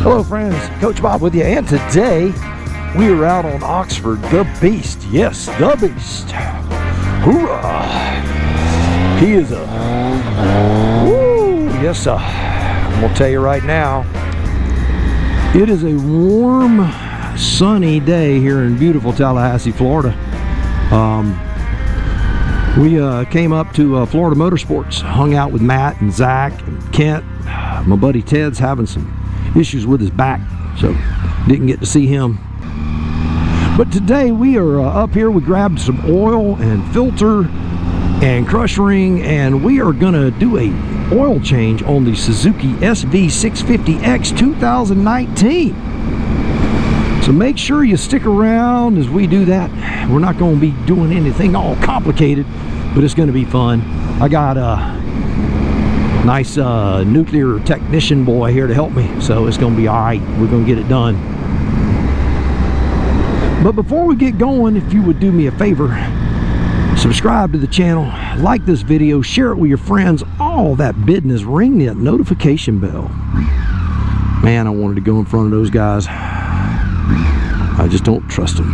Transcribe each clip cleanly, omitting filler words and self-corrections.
Hello friends, Coach Bob with you, and today we are out on Oxford, the Beast. Yes, the Beast. Hoorah! He is a woo, yes sir. I'm gonna tell you right now, it is a warm, sunny day here in beautiful Tallahassee, Florida. We came up to Florida Motorsports, hung out with Matt and Zach and Kent. My buddy Ted's having some issues with his back, so didn't get to see him. But today we are up here. We grabbed some oil and filter and crush ring, and we are gonna do a oil change on the Suzuki SV650X 2019. So make sure you stick around as we do that. We're not going to be doing anything all complicated, but it's going to be fun. I got a nice nuclear technician boy here to help me, so it's going to be all right. We're going to get it done. But before we get going, if you would do me a favor, subscribe to the channel, like this video, share it with your friends, all that business. Ring that notification bell. Man, I wanted to go in front of those guys. I just don't trust them.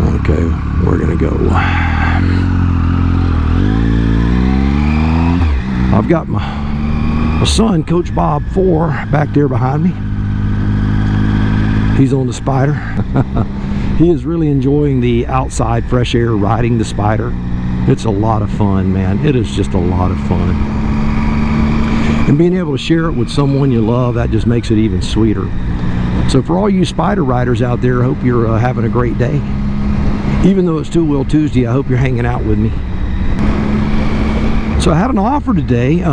Okay, we're gonna go. I've got my son, Coach Bob 4, back there behind me. He's on the Spyder. He is really enjoying the outside fresh air riding the Spyder. It's a lot of fun, man. It is just a lot of fun. And being able to share it with someone you love, that just makes it even sweeter. So for all you Spyder riders out there, I hope you're having a great day. Even though it's Two Wheel Tuesday, I hope you're hanging out with me. So I had an offer today,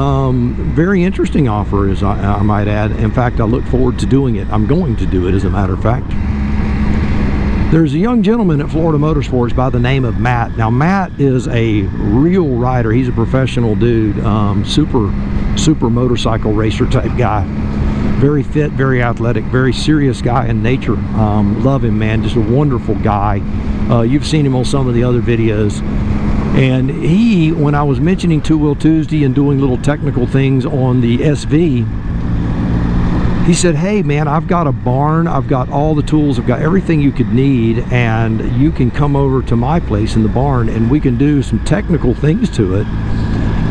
very interesting offer, as I might add. In fact, I look forward to doing it. I'm going to do it, as a matter of fact. There's a young gentleman at Florida Motorsports by the name of Matt. Now, Matt is a real rider. He's a professional dude, super motorcycle racer type guy. Very fit, very athletic, very serious guy in nature. Love him, man. Just a wonderful guy. You've seen him on some of the other videos. And he, when I was mentioning Two Wheel Tuesday and doing little technical things on the SV, he said, hey man, I've got a barn, I've got all the tools, I've got everything you could need, and you can come over to my place in the barn and we can do some technical things to it.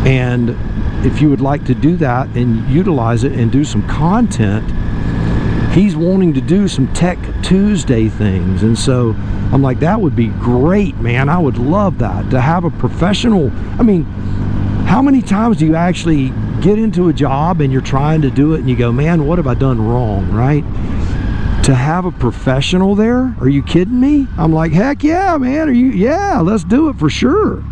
And if you would like to do that and utilize it and do some content, he's wanting to do some Tech Tuesday things. And so I'm like, that would be great, man. I would love that, to have a professional. I mean, how many times do you actually get into a job and you're trying to do it and you go, man, what have I done wrong, right? To have a professional there, are you kidding me? I'm like, heck yeah, man. Yeah, let's do it for sure.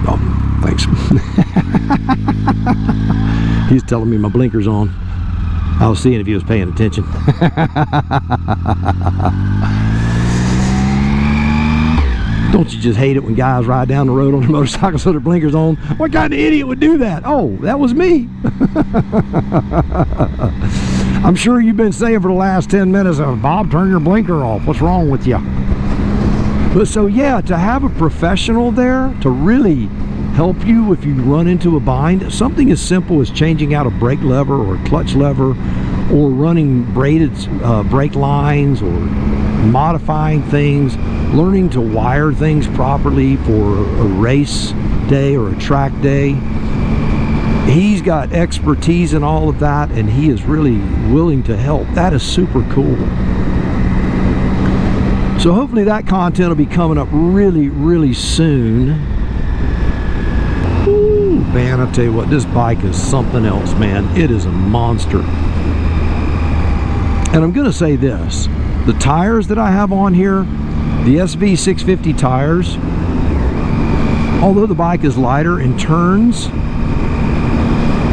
Oh, thanks. He's telling me my blinker's on. I was seeing if he was paying attention. Don't you just hate it when guys ride down the road on their motorcycles with their blinkers on? What kind of idiot would do that? Oh, that was me. I'm sure you've been saying for the last 10 minutes, Bob, turn your blinker off. What's wrong with you? But so yeah, to have a professional there to really help you if you run into a bind, something as simple as changing out a brake lever or a clutch lever, or running braided brake lines, or modifying things, learning to wire things properly for a race day or a track day. He's got expertise in all of that, and he is really willing to help. That is super cool. So hopefully that content will be coming up really soon. Ooh, man, I tell you what, this bike is something else, man. It is a monster. And I'm gonna say this, the tires that I have on here, the SV650 tires, although the bike is lighter in turns,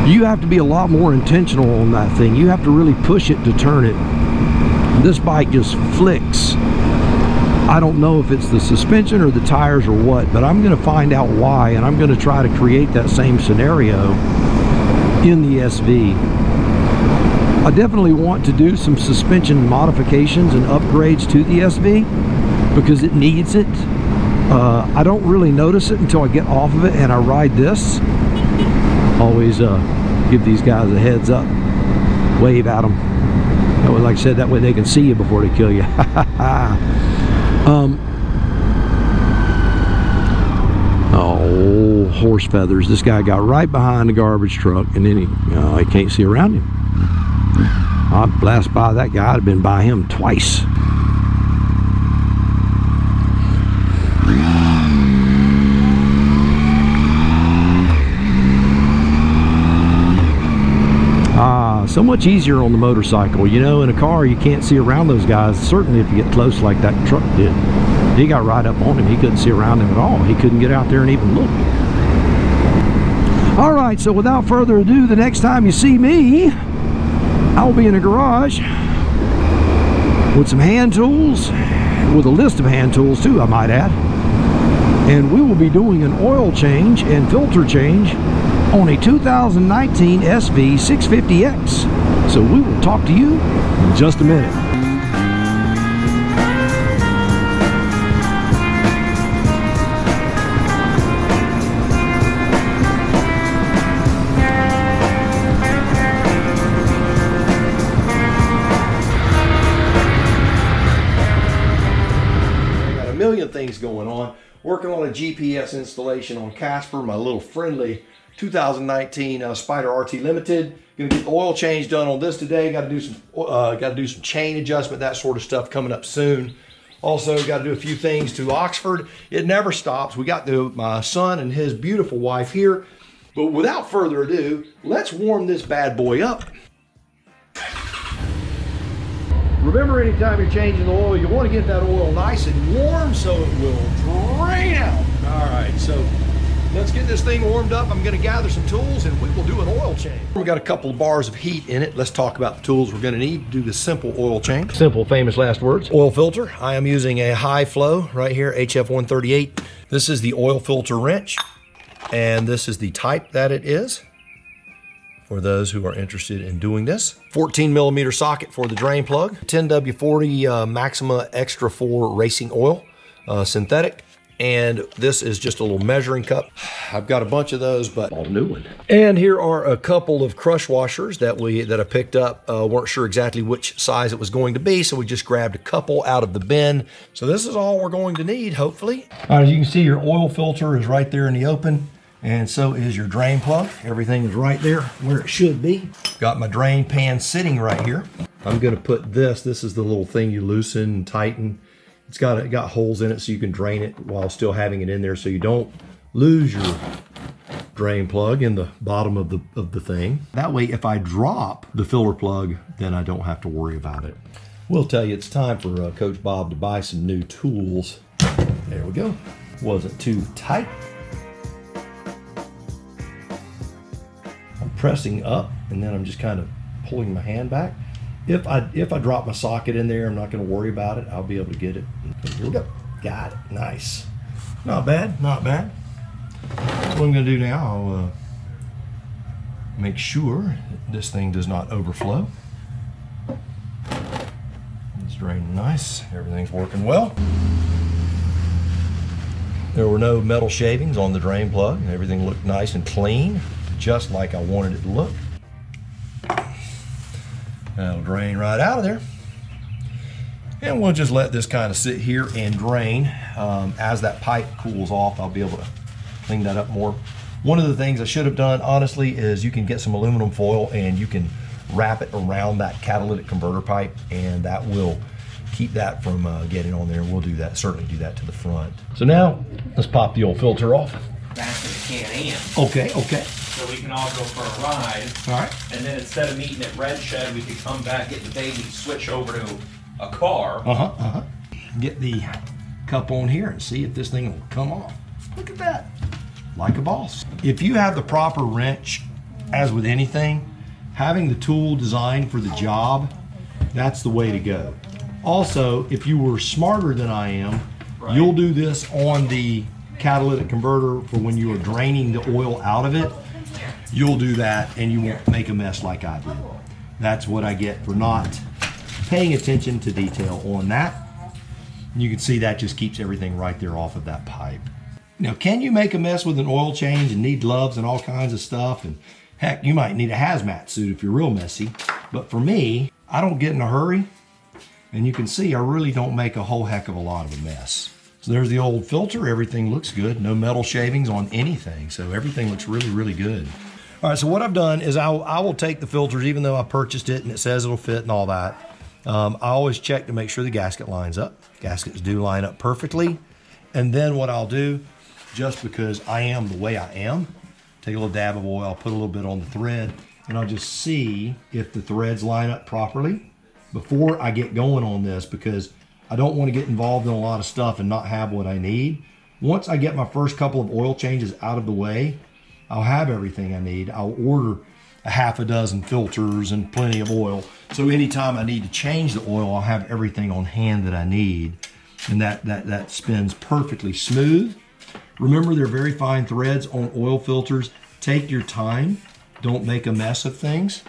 you have to be a lot more intentional on that thing. You have to really push it to turn it. This bike just flicks. I don't know if it's the suspension or the tires or what, but I'm going to find out why, and I'm going to try to create that same scenario in the SV. I definitely want to do some suspension modifications and upgrades to the SV because it needs it. I don't really notice it until I get off of it and I ride this. Always Give these guys a heads up. Wave at them. That way, like I said, that way they can see you before they kill you. Oh, horse feathers. This guy got right behind the garbage truck, and then he can't see around him. I'd blast by that guy. I'd have been by him twice. So much easier on the motorcycle. You know, in a car you can't see around those guys, certainly if you get close like that truck did. He got right up on him. He couldn't see around him at all. He couldn't get out there and even look. All right, so without further ado, the next time you see me, I'll be in a garage with some hand tools, with a list of hand tools too, I might add. And we will be doing an oil change and filter change on a 2019 SV650X. So we will talk to you in just a minute. I got a million things going on. Working on a GPS installation on Casper, my little friendly 2019 Spyder RT Limited. Gonna get the oil change done on this today. Got to do some chain adjustment, that sort of stuff coming up soon. Also got to do a few things to Oxford. It never stops. We got my son and his beautiful wife here. But without further ado, let's warm this bad boy up. Remember, anytime you're changing the oil, you want to get that oil nice and warm so it will drain out. All right, so let's get this thing warmed up. I'm going to gather some tools and we will do an oil change. We got a couple of bars of heat in it. Let's talk about the tools we're going to need to do this simple oil change. Simple, famous last words. Oil filter. I am using a high flow right here, HF138. This is the oil filter wrench, and this is the type that it is for those who are interested in doing this. 14mm socket for the drain plug. 10W40 Maxima Extra 4 racing oil, synthetic. And this is just a little measuring cup. I've got a bunch of those, but all new one. And here are a couple of crush washers that I picked up. Weren't sure exactly which size it was going to be, so we just grabbed a couple out of the bin. So this is all we're going to need, hopefully. All right, as you can see, your oil filter is right there in the open, and so is your drain plug. Everything is right there where it should be. Got my drain pan sitting right here. I'm gonna put this is the little thing you loosen and tighten. It's got holes in it so you can drain it while still having it in there, so you don't lose your drain plug in the bottom of the thing. That way, if I drop the filler plug, then I don't have to worry about it. We'll tell you it's time for Coach Bob to buy some new tools. There we go. Wasn't too tight. I'm pressing up, and then I'm just kind of pulling my hand back. If I drop my socket in there, I'm not going to worry about it. I'll be able to get it. Here we go. Got it. Nice. Not bad. Not bad. What I'm going to do now, I'll make sure that this thing does not overflow. It's draining nice. Everything's working well. There were no metal shavings on the drain plug. Everything looked nice and clean, just like I wanted it to look. That'll drain right out of there. And we'll just let this kind of sit here and drain. As that pipe cools off, I'll be able to clean that up more. One of the things I should have done, honestly, is you can get some aluminum foil and you can wrap it around that catalytic converter pipe, and that will keep that from getting on there. We'll do that, certainly do that to the front. So now, let's pop the old filter off. Back to the Can-Am. Okay, okay. So we can all go for a ride. All right. And then instead of meeting at Red Shed, we could come back, get the baby, switch over to a car. Get the cup on here and see if this thing will come off. Look at that. Like a boss. If you have the proper wrench, as with anything, having the tool designed for the job, that's the way to go. Also, if you were smarter than I am, right, you'll do this on the catalytic converter for when you are draining the oil out of it. You'll do that and you won't make a mess like I did. That's what I get for not paying attention to detail on that. You can see that just keeps everything right there off of that pipe. Now, can you make a mess with an oil change and need gloves and all kinds of stuff and Heck, you might need a hazmat suit if you're real messy. But for me, I don't get in a hurry. And you can see I really don't make a whole heck of a lot of a mess. So there's the old filter. Everything looks good. No metal shavings on anything. So everything looks really, really good. All right, so what I've done is I will take the filters, even though I purchased it and it says it'll fit and all that. I always check to make sure the gasket lines up. Gaskets do line up perfectly. And then what I'll do, just because I am the way I am, take a little dab of oil, I'll put a little bit on the thread, and I'll just see if the threads line up properly before I get going on this, because I don't want to get involved in a lot of stuff and not have what I need. Once I get my first couple of oil changes out of the way, I'll have everything I need. I'll order a half a dozen filters and plenty of oil. So anytime I need to change the oil, I'll have everything on hand that I need. And that spins perfectly smooth. Remember, they're very fine threads on oil filters. Take your time. Don't make a mess of things.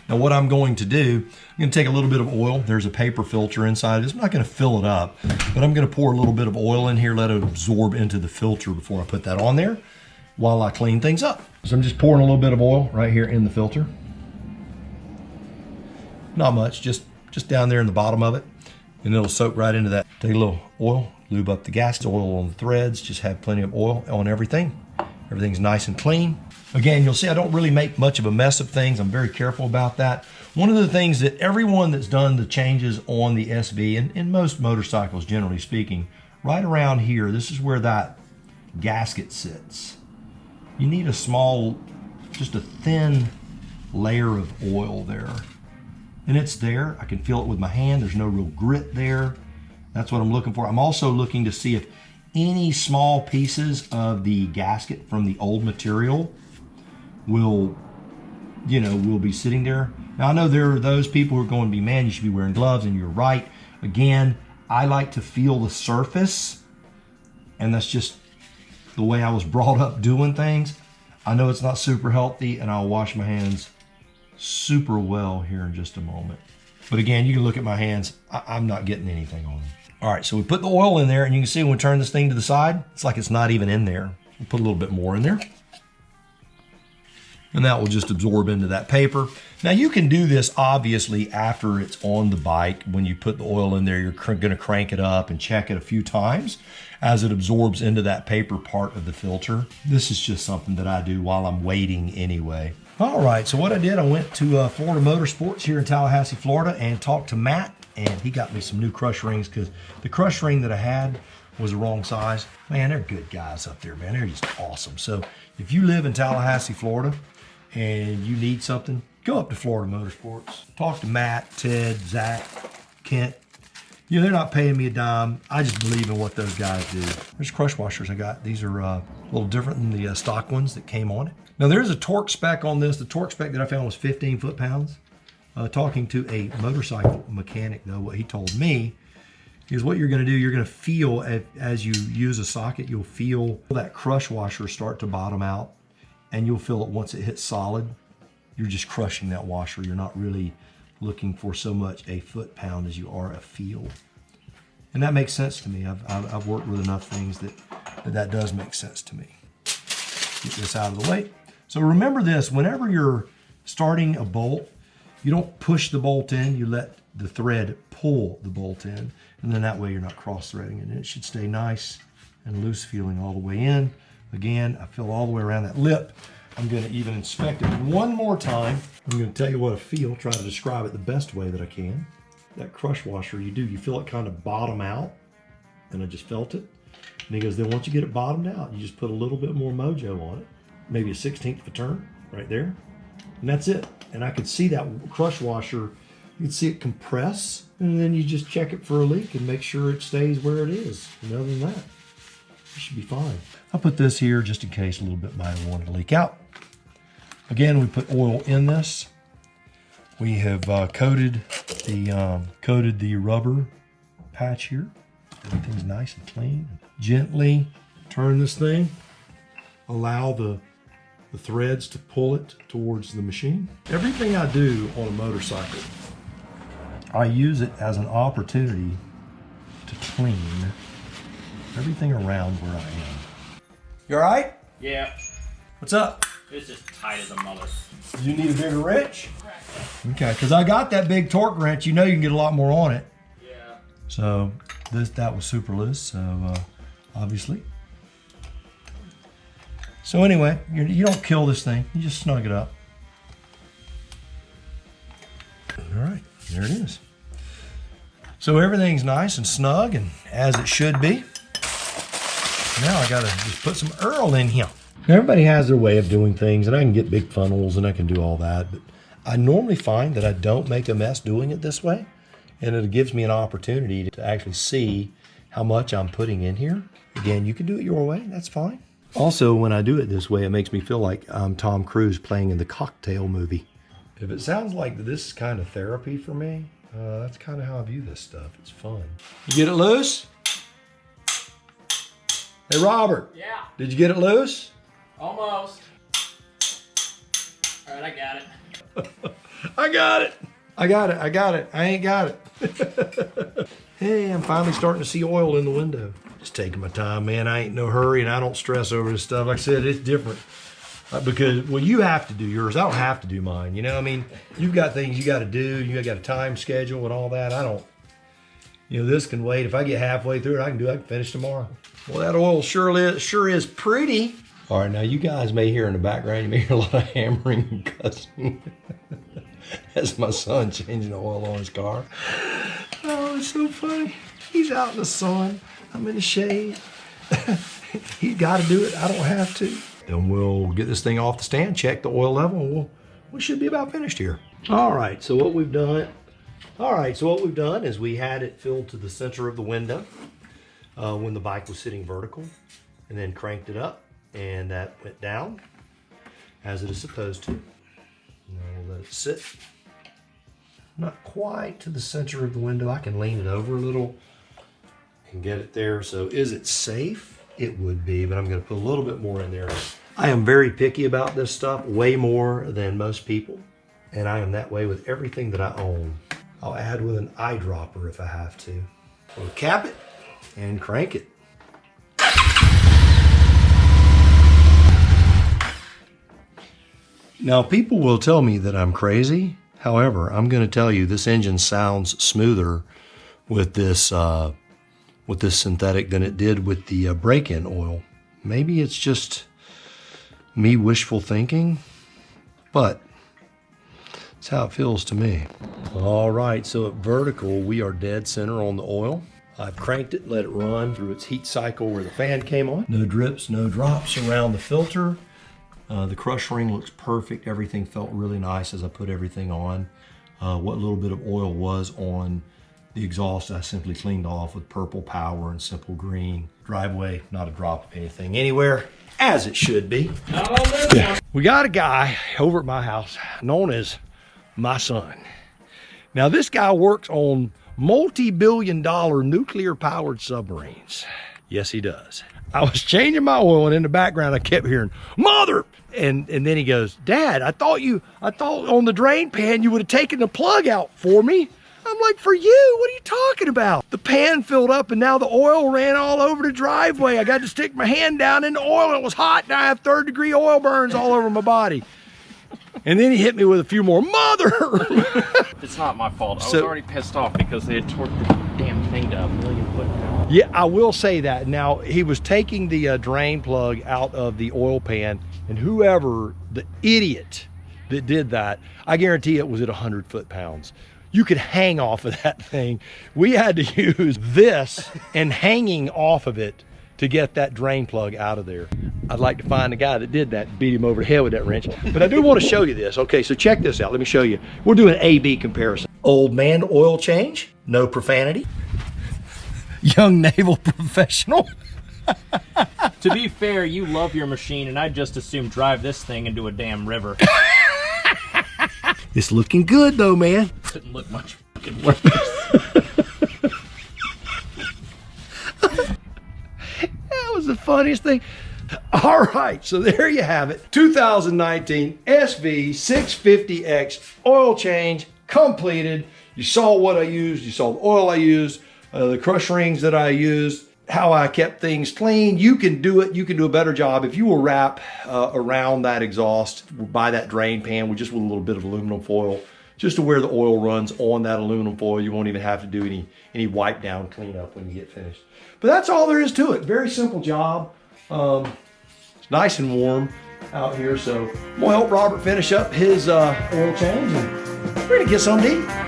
Now what I'm going to do, I'm going to take a little bit of oil. There's a paper filter inside this. I'm not going to fill it up, but I'm going to pour a little bit of oil in here, let it absorb into the filter before I put that on there while I clean things up. So I'm just pouring a little bit of oil right here in the filter. Not much, just down there in the bottom of it, and it'll soak right into that. Take a little oil, lube up the gasket, oil on the threads, just have plenty of oil on everything. Everything's nice and clean. Again, you'll see I don't really make much of a mess of things. I'm very careful about that. One of the things that everyone that's done the changes on the SV, and in most motorcycles generally speaking, right around here, this is where that gasket sits. You need a small, just a thin layer of oil there. And it's there. I can feel it with my hand. There's no real grit there. That's what I'm looking for. I'm also looking to see if any small pieces of the gasket from the old material will be sitting there. Now I know there are those people who are going to be, man, you should be wearing gloves, and you're right. Again, I like to feel the surface, and that's just the way I was brought up doing things. I know it's not super healthy, and I'll wash my hands super well here in just a moment. But again, you can look at my hands. I'm not getting anything on them. All right, so we put the oil in there, and you can see when we turn this thing to the side, it's like it's not even in there. We'll put a little bit more in there. And that will just absorb into that paper. Now you can do this obviously after it's on the bike. When you put the oil in there, you're gonna crank it up and check it a few times as it absorbs into that paper part of the filter. This is just something that I do while I'm waiting anyway. All right, so what I did, I went to Florida Motorsports here in Tallahassee, Florida, and talked to Matt, and he got me some new crush rings, because the crush ring that I had was the wrong size. Man, they're good guys up there, man. They're just awesome. So if you live in Tallahassee, Florida, and you need something, go up to Florida Motorsports. Talk to Matt, Ted, Zach, Kent. You know, they're not paying me a dime. I just believe in what those guys do. There's crush washers I got. These are a little different than the stock ones that came on it. Now there's a torque spec on this. The torque spec that I found was 15 foot-pounds. Talking to a motorcycle mechanic though, what he told me is what you're gonna do, you're gonna feel, as you use a socket, you'll feel that crush washer start to bottom out. And you'll feel it once it hits solid. You're just crushing that washer. You're not really looking for so much a foot-pound as you are a feel. And that makes sense to me. I've worked with enough things that does make sense to me. Get this out of the way. So remember this, whenever you're starting a bolt, you don't push the bolt in, you let the thread pull the bolt in. And then that way you're not cross-threading it. And it should stay nice and loose feeling all the way in. Again, I feel all the way around that lip. I'm going to even inspect it one more time. I'm going to tell you what I feel, try to describe it the best way that I can. That crush washer, you feel it kind of bottom out, and I just felt it. And he goes, then once you get it bottomed out, you just put a little bit more mojo on it, maybe a 1/16 of a turn right there, and that's it. And I could see that crush washer, you can see it compress, and then you just check it for a leak and make sure it stays where it is. And other than that, it should be fine. I'll put this here just in case a little bit might want to leak out. Again, we put oil in this. We have coated the rubber patch here. Everything's nice and clean. Gently turn this thing. Allow the threads to pull it towards the machine. Everything I do on a motorcycle, I use it as an opportunity to clean everything around where I am. You all right? Yeah. What's up? It's just tight as a mullet. You need a bigger wrench? Okay, because I got that big torque wrench. You know you can get a lot more on it. Yeah. So that was super loose, so obviously. So anyway, you don't kill this thing. You just snug it up. All right, there it is. So everything's nice and snug and as it should be. Now I gotta just put some Earl in here. Everybody has their way of doing things, and I can get big funnels and I can do all that, but I normally find that I don't make a mess doing it this way, and it gives me an opportunity to actually see how much I'm putting in here. Again, you can do it your way, that's fine. Also, when I do it this way, it makes me feel like I'm Tom Cruise playing in the Cocktail movie. If it sounds like this is kind of therapy for me, that's kind of how I view this stuff. It's fun. You get it loose? Hey, Robert. Yeah. Did you get it loose? Almost. All right, I got it. I got it. I got it. I got it. I ain't got it. Hey, I'm finally starting to see oil in the window. Just taking my time, man. I ain't no hurry, and I don't stress over this stuff. Like I said, it's different. Because, well, you have to do yours. I don't have to do mine. You know, I mean, you've got things you got to do. You got a time schedule and all that. I don't. You know, this can wait. If I get halfway through it, I can finish tomorrow. Well, that oil sure is pretty. All right, now you guys may hear in the background, you may hear a lot of hammering and cussing. That's my son changing the oil on his car. Oh, it's so funny. He's out in the sun. I'm in the shade. He's got to do it. I don't have to. Then we'll get this thing off the stand, check the oil level, and we should be about finished here. All right, so what we've done is we had it filled to the center of the window when the bike was sitting vertical, and then cranked it up, and that went down as it is supposed to. Now we'll let it sit. Not quite to the center of the window. I can lean it over a little and get it there. So is it safe? It would be, but I'm going to put a little bit more in there. I am very picky about this stuff, way more than most people. And I am that way with everything that I own. I'll add with an eyedropper if I have to. We'll cap it and crank it. Now, people will tell me that I'm crazy. However, I'm going to tell you this engine sounds smoother with this synthetic than it did with the break-in oil. Maybe it's just me wishful thinking, but it's how it feels to me. All right, so at vertical, we are dead center on the oil. I've cranked it, let it run through its heat cycle where the fan came on. No drips, no drops around the filter. The crush ring looks perfect. Everything felt really nice as I put everything on. What little bit of oil was on the exhaust, I simply cleaned off with purple power and simple green. Driveway, not a drop of anything anywhere, as it should be. We got a guy over at my house known as my son. Now this guy works on multi-billion-dollar nuclear-powered submarines. Yes, he does. I was changing my oil, and in the background I kept hearing, "Mother!" And then he goes, "Dad, I thought on the drain pan you would have taken the plug out for me." I'm like, "For you? What are you talking about?" The pan filled up and now the oil ran all over the driveway. I got to stick my hand down in the oil. It was hot and I have 3rd-degree oil burns all over my body. And then he hit me with a few more, "Mother!" It's not my fault. I was already pissed off because they had torqued the damn thing to 1,000,000 foot-pounds. Yeah, I will say that. Now, he was taking the drain plug out of the oil pan, and whoever, the idiot that did that, I guarantee it was at 100 foot-pounds. You could hang off of that thing. We had to use this and hanging off of it to get that drain plug out of there. I'd like to find the guy that did that and beat him over the head with that wrench. But I do want to show you this. Okay, so check this out. Let me show you. We're doing an A-B comparison. Old man oil change, no profanity. Young naval professional. To be fair, you love your machine, and I just assume drive this thing into a damn river. It's looking good though, man. Couldn't look much fucking worse. That was the funniest thing. All right, so there you have it. 2019 SV650X oil change completed. You saw what I used. You saw the oil I used, the crush rings that I used. how I kept things clean. You can do it. You can do a better job if you will wrap around that exhaust by that drain pan with just with a little bit of aluminum foil, just to where the oil runs on that aluminum foil. You won't even have to do any wipe down cleanup when you get finished. But that's all there is to it. Very simple job. It's nice and warm out here, so I'm gonna help Robert finish up his oil change, and we're gonna get some to eat.